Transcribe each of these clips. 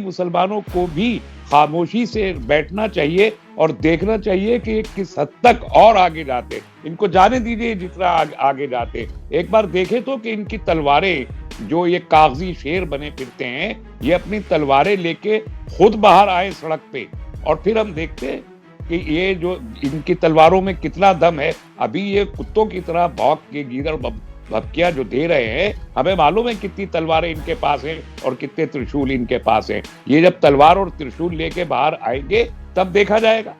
मुसलमानों को भी खामोशी से बैठना चाहिए और देखना चाहिए कि ये किस हद तक और आगे जाते हैं। इनको जाने दीजिए जितना आगे जाते हैं। एक बार देखें तो कि इनकी तलवारें, जो ये कागजी शेर बने फिरते हैं, ये अपनी तलवारें लेके खुद बाहर आए सड़क पे और फिर हम देखते हैं कि ये जो इनकी तलवारों में कितना दम है। अभी ये कुत्तों की तरह भौंक के गीदड़ भपकिया जो दे रहे हैं, हमें मालूम है कितनी तलवारें इनके पास हैं और कितने त्रिशूल इनके पास हैं। ये जब तलवार और त्रिशूल लेके बाहर आएंगे तब देखा जाएगा।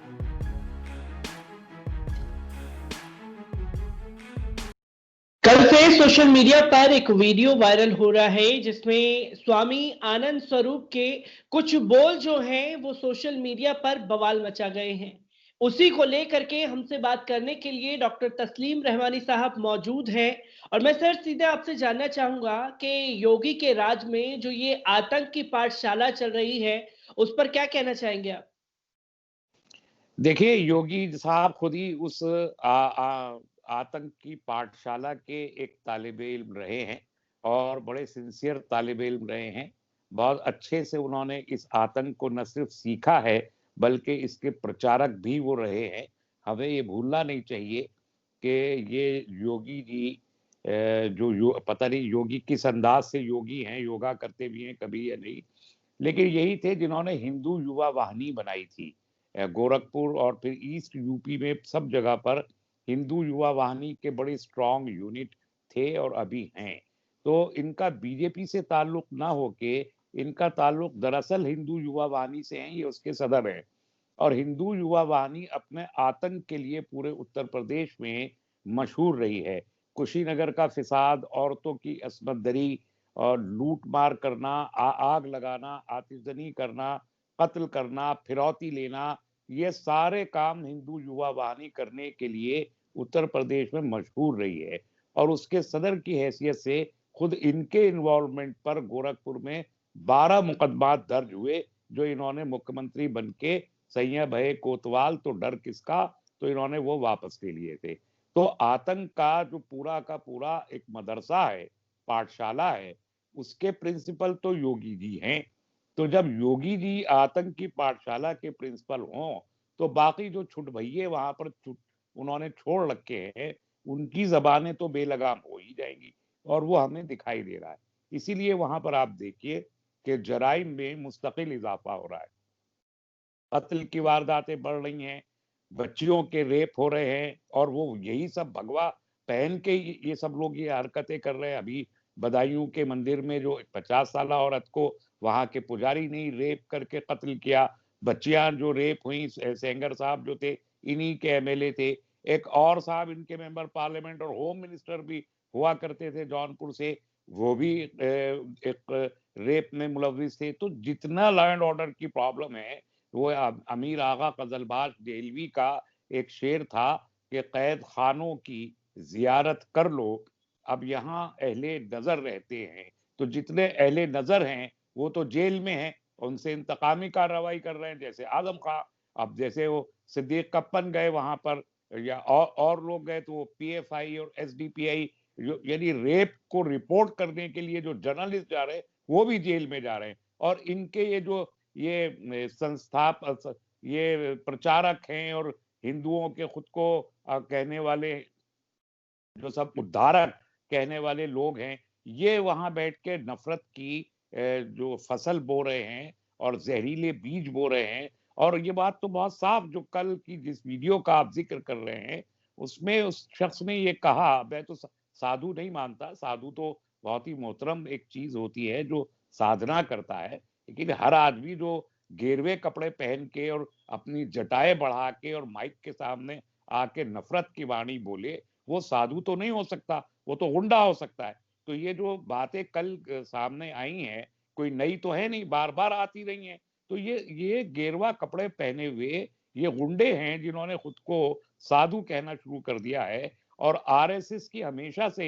कल से सोशल मीडिया पर एक वीडियो वायरल हो रहा है जिसमें स्वामी आनंद स्वरूप के कुछ बोल जो हैं वो सोशल मीडिया पर बवाल मचा गए हैं। उसी को लेकर के हमसे बात करने के लिए डॉक्टर तस्लीम रहमानी साहब मौजूद हैं और मैं सर सीधे आपसे जानना चाहूंगा कि योगी के राज में जो ये आतंक की पाठशाला चल रही है उस पर क्या कहना चाहेंगे आप? देखिए, योगी साहब खुद ही उस आतंक की पाठशाला के एक तालिब-इल्म रहे हैं और बड़े सिंसियर तालिब-इल्म रहे हैं। बहुत अच्छे से उन्होंने इस आतंक को न सिर्फ़ सीखा है, बल्कि इसके प्रचारक भी वो रहे हैं। हमें ये भूलना नहीं चाहिए कि ये योगी जी जो पता नहीं योगी किस अंदाज़ से योगी हैं, योगा करते भी हैं कभी या नहीं। लेकिन यही थे जिन्होंने हिंदू युवा वाहिनी बनाई थी। गोरखपुर और फिर ईस्ट यूपी में सब जगह पर हिंदू युवा वाहिनी के बड़े स्ट्रॉन्ग यूनिट थे और अभी हैं। तो इनका बीजेपी से ताल्लुक ना होके इनका ताल्लुक दरअसल हिंदू युवा वाहिनी से है, ये उसके सदर हैं। और हिंदू युवा वाहिनी अपने आतंक के लिए पूरे उत्तर प्रदेश में मशहूर रही है। कुशीनगर का फिसाद, औरतों की असमत दरी और लूट मार करना, आग लगाना, आतिशबाजी करना, कत्ल करना, फिरौती लेना, ये सारे काम हिंदू युवा वाहिनी करने के लिए उत्तर प्रदेश में मशहूर रही है। और उसके सदर की हैसियत से खुद इनके इन्वॉल्वमेंट पर गोरखपुर में 12 मुकदमात दर्ज हुए, जो इन्होंने मुख्यमंत्री बन के सैया भये कोतवाल तो डर किसका, तो इन्होंने वो वापस ले लिए थे। तो आतंक का जो पूरा का पूरा एक मदरसा है, पाठशाला है, उसके प्रिंसिपल तो योगी जी हैं। तो जब योगी जी आतंक की पाठशाला के प्रिंसिपल हों, तो बाकी जो छुट-भइये वहाँ पर उन्होंने छोड़ रखे हैं, उनकी ज़बानें तो बेलगाम हो ही जाएँगी और वो हमें दिखाई दे रहा है। इसीलिए वहाँ पर आप देखिए कि जराइम में मुस्तकिल इज़ाफ़ा हो रहा है। कत्ल की वारदातें बढ़ रही हैं, बच्चियों के रेप हो रहे हैं और वो यही सब भगवा पहन के ये सब लोग ये हरकतें कर रहे हैं। अभी बदायूं के मंदिर में जो 50 साला औरत को वहाँ के पुजारी ने ही रेप करके कत्ल किया। बच्चियां जो रेप हुई, सेंगर साहब जो थे, इन्हीं के एमएलए थे। एक और साहब इनके मेंबर पार्लियामेंट और होम मिनिस्टर भी हुआ करते थे जौनपुर से, वो भी एक रेप में मुलविस थे। तो जितना लॉ एंड ऑर्डर की प्रॉब्लम है, वो अमीर आगा कजलबाज देहलवी का एक शेर था कि कैद खानों की जियारत कर लो, अब यहाँ अहले नजर रहते हैं। तो जितने अहले नजर हैं वो तो जेल में हैं, उनसे इंतकामी कार्रवाई कर रहे हैं, जैसे आजम खां। अब जैसे वो सिद्दीक कप्पन गए वहां पर या और लोग गए, तो वो पीएफआई और एसडीपीआई यानी रेप को रिपोर्ट करने के लिए जो जर्नलिस्ट जा रहे हैं वो भी जेल में जा रहे हैं। और इनके ये जो ये संस्था ये प्रचारक हैं और हिंदुओं के खुद को कहने वाले जो सब उद्धारक कहने वाले लोग हैं, ये वहां बैठ के नफरत की जो फसल बो रहे हैं और जहरीले बीज बो रहे हैं। और ये बात तो बहुत साफ, जो कल की जिस वीडियो का आप जिक्र कर रहे हैं, उसमें उस शख्स ने ये कहा, मैं तो साधु नहीं मानता, साधु तो बहुत ही मोहतरम एक चीज होती है जो साधना करता है, लेकिन हर आदमी जो गेरवे कपड़े पहन के और अपनी जटाएं बढ़ा के और माइक के सामने आके नफरत की वाणी बोले, वो साधु तो नहीं हो सकता, वो तो गुंडा हो सकता है। तो ये जो बातें कल सामने आई हैं, कोई नई तो है नहीं, बार-बार आती रही हैं। तो ये गेरुआ कपड़े पहने हुए ये गुंडे हैं जिन्होंने खुद को साधु कहना शुरू कर दिया है। और आरएसएस की हमेशा से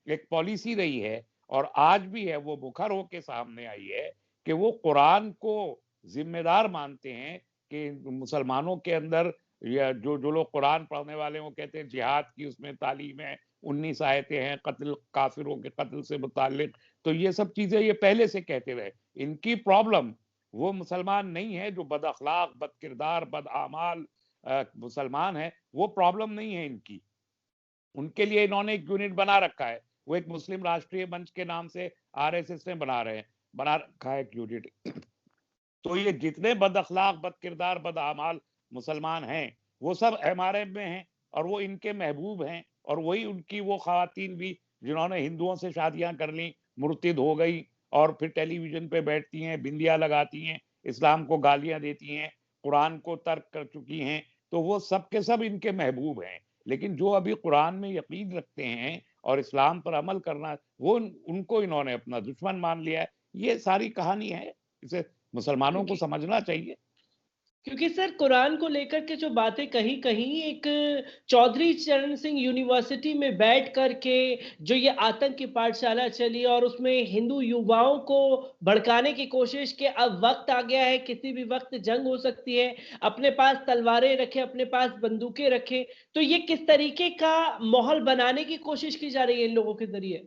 एक पॉलिसी रही है और आज भी है, वो मुखर होके सामने आई है कि वो कुरान को ज़िम्मेदार मानते हैं कि मुसलमानों के अंदर या जो जो लोग कुरान पढ़ने वाले हैं वो कहते हैं जिहाद की उसमें तालीम है, 19 आयतें हैं कत्ल काफिरों के कत्ल से मुताल्लिक। तो ये सब चीजें ये पहले से कहते रहे। इनकी प्रॉब्लम वो मुसलमान नहीं है जो बद अखलाक, बद किरदार, बद आमाल मुसलमान है, वो प्रॉब्लम नहीं है इनकी। उनके लिए इन्होंने एक यूनिट बना रखा है। वो एक मुस्लिम राष्ट्रीय मंच के नाम से आरएसएस ने बना रखा है एक यूनिट। तो ये जितने बद अखलाक, बद किरदार, बद आमाल मुसलमान हैं, वो सब एमआरएम में हैं और वो इनके महबूब हैं और वही उनकी वो ख़वातीन भी जिन्होंने हिंदुओं से शादियां कर ली, मुर्तिद हो गई और फिर टेलीविजन पे बैठती हैं, बिंदिया लगाती हैं, इस्लाम को गालियां देती हैं, कुरान को तर्क कर चुकी हैं, तो वो सब के सब इनके महबूब हैं। लेकिन जो अभी कुरान में यकीन रखते हैं और इस्लाम पर अमल करना, वो उनको इन्होंने अपना दुश्मन मान लिया है। ये सारी कहानी है। इसे मुसलमानों को क्योंकि समझना चाहिए। क्योंकि सर कुरान को लेकर के जो बातें कहीं कहीं एक चौधरी चरण सिंह यूनिवर्सिटी में बैठ कर के जो ये आतंक की पाठशाला चली और उसमें हिंदू युवाओं को भड़काने की कोशिश कि अब वक्त आ गया है, किसी भी वक्त जंग हो सकती है, अपने पास तलवारें रखें, अपने पास बंदूकें रखें। तो ये किस तरीके का माहौल बनाने की कोशिश की जा रही है इन लोगों के जरिए?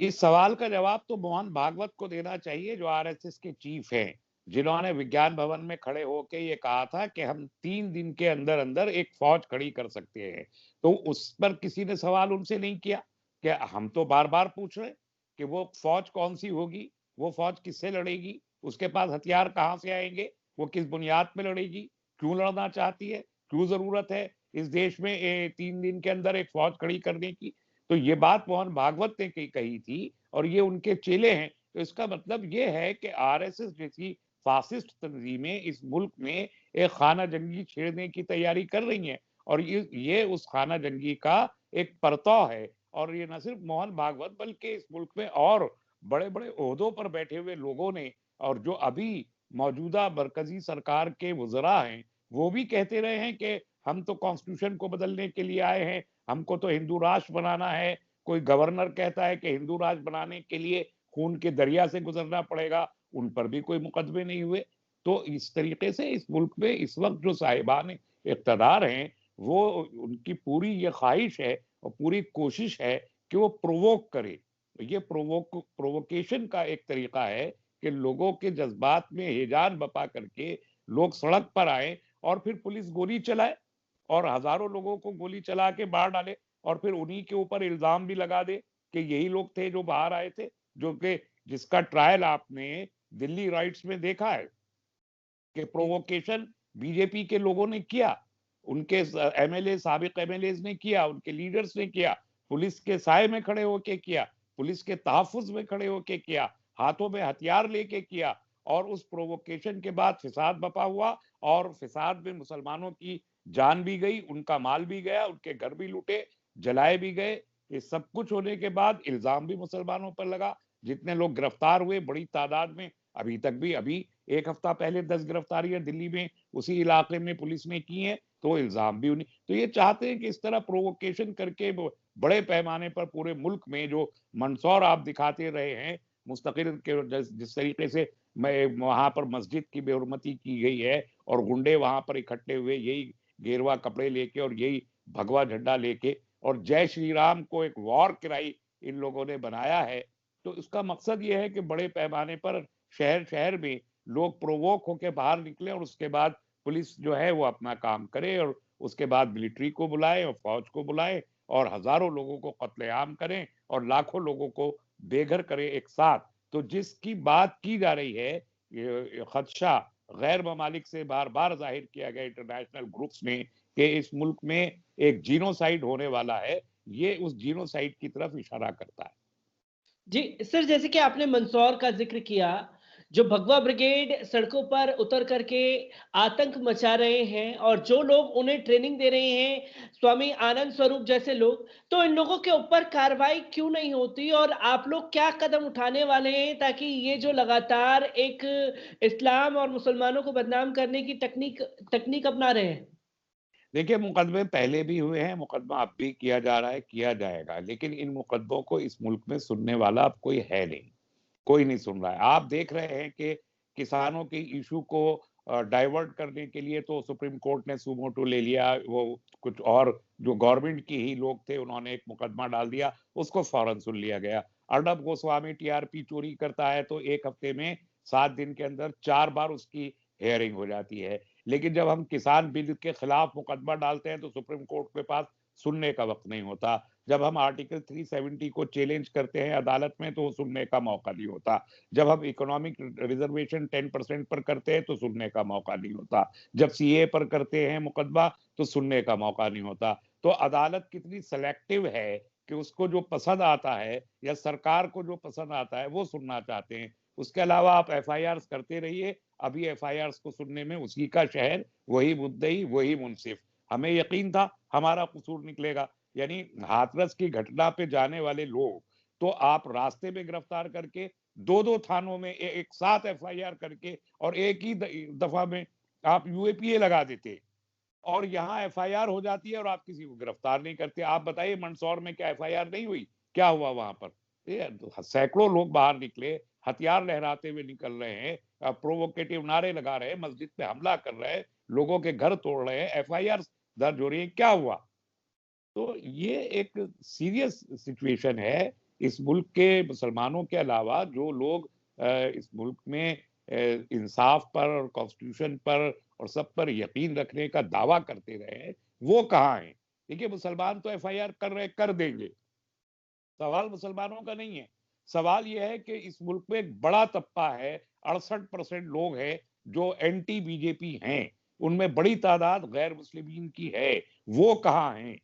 इस सवाल का जवाब तो मोहन भागवत को देना चाहिए जो आरएसएस के चीफ हैं, जिन्होंने विज्ञान भवन में खड़े होकर ये कहा था कि हम 3 दिन के अंदर अंदर एक फौज खड़ी कर सकते हैं। तो उस पर किसी ने सवाल उनसे नहीं किया कि हम तो बार बार पूछ रहे कि वो फौज कौन सी होगी, वो फौज किससे लड़ेगी, उसके पास हथियार कहाँ से आएंगे, वो किस बुनियाद पे लड़ेगी, क्यों लड़ना चाहती है, क्यों जरूरत है इस देश में 3 दिन के अंदर एक फौज खड़ी करने की। तो ये बात मोहन भागवत ने कही थी और ये उनके चेले हैं। तो इसका मतलब ये है कि आरएसएस जैसी फासिस्ट तंजीमें इस मुल्क में एक खाना जंगी छेड़ने की तैयारी कर रही हैं और ये उस खाना जंगी का एक परतव है। और ये न सिर्फ मोहन भागवत बल्कि इस मुल्क में और बड़े-बड़े ओहदों पर बैठे हुए लोगों ने और जो अभी मौजूदा मरकजी सरकार के वज़रा हैं, वो भी कहते रहे हैं कि हम तो कॉन्स्टिट्यूशन को बदलने के लिए आए हैं, हमको तो हिंदू राष्ट्र बनाना है। कोई गवर्नर कहता है कि हिंदू राष्ट्र बनाने के लिए खून के दरिया से गुजरना पड़ेगा, उन पर भी कोई मुकदमे नहीं हुए। तो इस तरीके से इस मुल्क में इस वक्त जो साहिबान इक़्तिदार हैं, वो उनकी पूरी ये ख्वाहिश है और पूरी कोशिश है कि वो प्रोवोक करे। ये प्रोवोकेशन का एक तरीका है कि लोगों के जज्बात में हिजान बपा करके लोग सड़क पर आए और फिर पुलिस गोली चलाए और हजारों लोगों को गोली चला के मार डाले और फिर उन्हीं के ऊपर इल्जाम भी लगा दे कि यही लोग थे जो बाहर आए थे, जो कि जिसका ट्रायल आपने दिल्ली राइट्स में देखा है कि जी। प्रोवोकेशन बीजेपी के लोगों ने किया, उनके एमएलए साबिक एमएलए ने किया, उनके लीडर्स ने किया, पुलिस के साए में खड़े होके किया, पुलिस के तहफ़्फ़ुज़ में खड़े होके किया, हाथों में हथियार लेके किया और उस प्रोवोकेशन के बाद फ़िसाद बपा हुआ और फ़िसाद में मुसलमानों की जान भी गई, उनका माल भी गया, उनके घर भी लूटे, जलाए भी गए। ये सब कुछ होने के बाद इल्ज़ाम भी मुसलमानों पर लगा। जितने लोग गिरफ्तार हुए बड़ी तादाद में, अभी तक भी अभी 1 हफ्ता पहले 10 गिरफ्तारियाँ दिल्ली में उसी इलाके में पुलिस ने की हैं, तो इल्ज़ाम भी उन्हीं तो ये चाहते हैं कि इस तरह प्रोवोकेशन करके वो बड़े पैमाने पर पूरे मुल्क में जो मंशौर आप दिखाते रहे हैं, मुस्तकिल के जिस तरीके से मैं वहाँ पर मस्जिद की बेहुरमती की गई है और गुंडे वहाँ पर इकट्ठे हुए यही गेरुआ कपड़े लेके और यही भगवा झंडा लेके और जय श्री राम को एक वॉर क्राई इन लोगों ने बनाया है। तो इसका मकसद ये है कि बड़े पैमाने पर शहर-शहर में लोग प्रोवोक होके बाहर निकले और उसके बाद पुलिस जो है वो अपना काम करे और उसके बाद मिलिट्री को बुलाए और फौज को बुलाए और हजारों लोगों को कत्लेआम करें और लाखों लोगों को बेघर करें एक साथ। तो जिसकी बात की जा रही है, ये खदशा गैर ममालिक से बार-बार ज़ाहिर किया गया इंटरनेशनल ग्रुप्स ने कि इस मुल्क में एक जीनोसाइड होने वाला है, ये उस जीनोसाइड की तरफ इशारा करता है। जी, सर जैसे कि आपने मंदसौर का ज़िक्र किया, जो भगवा ब्रिगेड सड़कों पर उतर कर के आतंक मचा रहे हैं और जो लोग उन्हें ट्रेनिंग दे रहे हैं, स्वामी आनंद स्वरूप जैसे लोग, तो इन लोगों के ऊपर कार्रवाई क्यों नहीं होती और आप लोग क्या कदम उठाने वाले हैं ताकि ये जो लगातार एक इस्लाम और मुसलमानों को बदनाम करने की तकनीक तकनीक अपना रहे हैं? देखिए, मुकदमे पहले भी हुए हैं, मुकदमा अब भी किया जा रहा है, किया जाएगा, लेकिन इन मुकदमों को इस मुल्क में सुनने वाला अब कोई है नहीं। कोई नहीं सुन रहा है। आप देख रहे हैं कि किसानों के इश्यू को डाइवर्ट करने के लिए तो सुप्रीम कोर्ट ने सुमो टू ले लिया, वो कुछ और जो गवर्नमेंट के ही लोग थे उन्होंने एक मुकदमा डाल दिया, उसको फौरन सुन लिया गया। अर्नब गोस्वामी टीआरपी चोरी करता है तो 1 हफ्ते में 7 दिन के अंदर 4 बार उसकी हेयरिंग हो जाती है। लेकिन जब हम किसान बिल के खिलाफ मुकदमा डालते हैं तो सुप्रीम कोर्ट के पास सुनने का वक़्त नहीं होता। जब हम आर्टिकल 370 को चैलेंज करते हैं अदालत में तो सुनने का मौका नहीं होता। जब हम इकोनॉमिक रिजर्वेशन 10% पर करते हैं तो सुनने का मौका नहीं होता। जब सीए पर करते हैं मुकदमा तो सुनने का मौका नहीं होता। तो अदालत कितनी सेलेक्टिव है कि उसको जो पसंद आता है या सरकार को जो पसंद आता है वो सुनना चाहते हैं। उसके अलावा आप एफआईआर्स करते रहिए, अभी एफआईआर्स को सुनने में उसी का शहर, वही मुद्दई, वही मुंसिफ। हमें यकीन था हमारा कसूर निकलेगा। यानी हाथरस की घटना पे जाने वाले लोग तो आप रास्ते में गिरफ्तार करके 2-2 थानों में एक साथ एफआईआर करके और एक ही दफा में आप यूएपीए लगा देते और यहाँ एफआईआर हो जाती है और आप किसी को गिरफ्तार नहीं करते। आप बताइए मंदसौर में क्या एफआईआर नहीं हुई? क्या हुआ वहां पर? सैकड़ों लोग बाहर निकले, हथियार लहराते हुए निकल रहे हैं, प्रोवोकेटिव नारे लगा रहे हैं, मस्जिद पे हमला कर रहे हैं, लोगों के घर तोड़ रहे हैं, एफआईआर दर्ज हो रही है, क्या हुआ? तो ये एक सीरियस सिचुएशन है। इस मुल्क के मुसलमानों के अलावा जो लोग इस मुल्क में इंसाफ पर और कॉन्स्टिट्यूशन पर और सब पर यकीन रखने का दावा करते रहे हैं, वो कहाँ हैं? देखिए मुसलमान तो एफआईआर कर रहे कर देंगे। सवाल मुसलमानों का नहीं है। सवाल ये है कि इस मुल्क में एक बड़ा तबका है, 68% लोग हैं जो एंटी बीजेपी हैं। उनमें बड़ी तादाद गैर मुस्लिमीन की है। वो कहाँ हैं?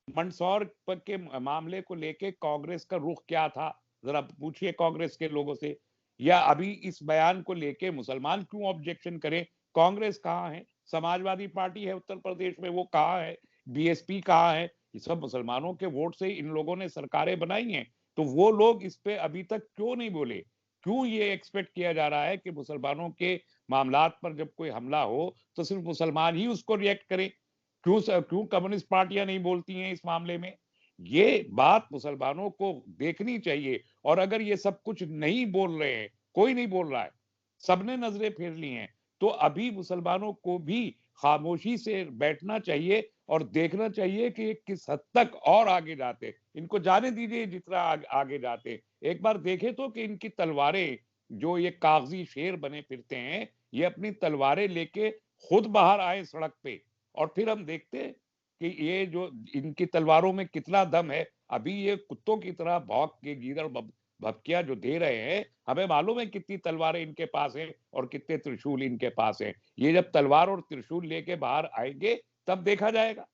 मंदसौर के मामले को लेके कांग्रेस का रुख क्या था? जरा पूछिए कांग्रेस के लोगों से। या अभी इस बयान को लेके मुसलमान क्यों ऑब्जेक्शन करें? कांग्रेस कहाँ है? समाजवादी पार्टी है उत्तर प्रदेश में, वो कहाँ है? बीएसपी कहाँ है? ये सब मुसलमानों के वोट से इन लोगों ने सरकारें बनाई हैं। तो वो लोग इस पे अभी तक क्यों नहीं बोले? क्यों ये एक्सपेक्ट किया जा रहा है कि मुसलमानों के मामलात पर जब कोई हमला हो तो सिर्फ मुसलमान ही उसको रिएक्ट करें? क्यों कम्युनिस्ट पार्टियां नहीं बोलती हैं इस मामले में? ये बात मुसलमानों को देखनी चाहिए। और अगर ये सब कुछ नहीं बोल रहे हैं, कोई नहीं बोल रहा है, सबने नजरें फेर ली हैं, तो अभी मुसलमानों को भी खामोशी से बैठना चाहिए और देखना चाहिए कि ये किस हद तक और आगे जाते हैं। इनको जाने दीजिए जितना आगे जाते हैं। एक बार देखें तो कि इनकी तलवारें, जो ये कागजी शेर बने फिरते हैं, ये अपनी तलवारें लेके खुद बाहर आए सड़क पे और फिर हम देखते हैं कि ये जो इनकी तलवारों में कितना दम है। अभी ये कुत्तों की तरह भौंक के गीदड़ भभकियां जो दे रहे हैं, हमें मालूम है कितनी तलवारें इनके पास हैं और कितने त्रिशूल इनके पास हैं। ये जब तलवार और त्रिशूल लेके बाहर आएंगे तब देखा जाएगा।